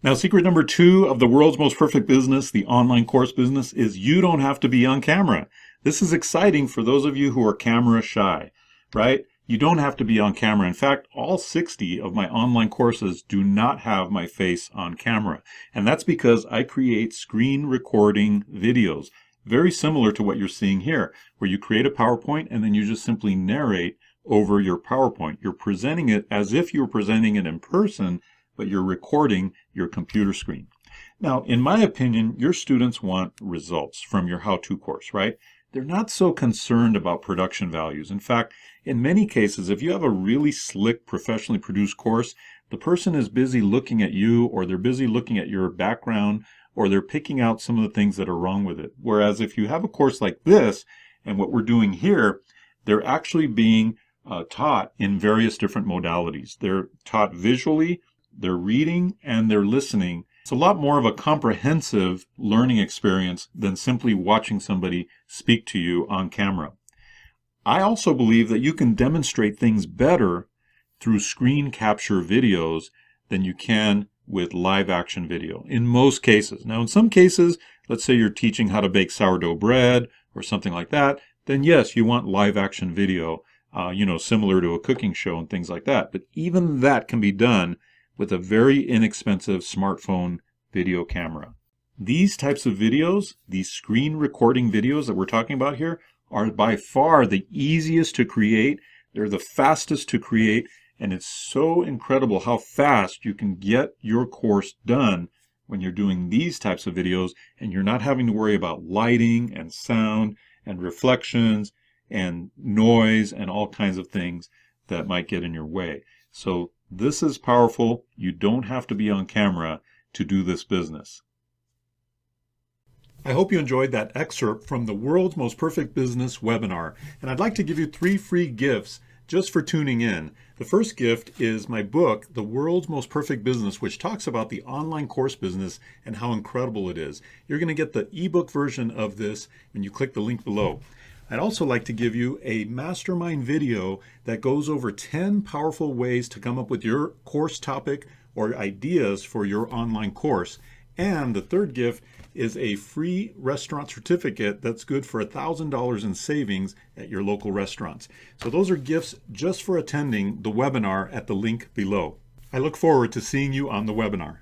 Now, secret number 2 of the world's most perfect business, the online course business, is you don't have to be on camera. This is exciting for those of you who are camera shy, right? You don't have to be on camera. In fact, all 60 of my online courses do not have my face on camera. And that's because I create screen recording videos, very similar to what you're seeing here, where you create a PowerPoint and then you just simply narrate over your PowerPoint. You're presenting it as if you were presenting it in person, but you're recording your computer screen. Now, in my opinion, your students want results from your how-to course, right? They're not so concerned about production values. In fact, in many cases, if you have a really slick, professionally produced course, the person is busy looking at you, or they're busy looking at your background, or they're picking out some of the things that are wrong with it. Whereas if you have a course like this, and what we're doing here, they're actually being taught in various different modalities. They're taught visually, they're reading, and they're listening. It's a lot more of a comprehensive learning experience than simply watching somebody speak to you on camera. I also believe that you can demonstrate things better through screen capture videos than you can with live action video in most cases. Now, in some cases, let's say you're teaching how to bake sourdough bread or something like that, then yes, you want live action video, similar to a cooking show and things like that. But even that can be done with a very inexpensive smartphone video camera. These types of videos, these screen recording videos that we're talking about here, are by far the easiest to create. They're the fastest to create, and it's so incredible how fast you can get your course done when you're doing these types of videos, and you're not having to worry about lighting and sound and reflections and noise and all kinds of things that might get in your way. So this is powerful. You don't have to be on camera to do this business. I hope you enjoyed that excerpt from the World's Most Perfect Business webinar, and I'd like to give you 3 free gifts just for tuning in. The first gift is my book, The World's Most Perfect Business, which talks about the online course business and how incredible it is. You're going to get the ebook version of this when you click the link below. I'd also like to give you a Mastermind video that goes over 10 powerful ways to come up with your course topic or ideas for your online course. And the third gift is a free restaurant certificate that's good for $1,000 in savings at your local restaurants. So those are gifts just for attending the webinar at the link below. I look forward to seeing you on the webinar.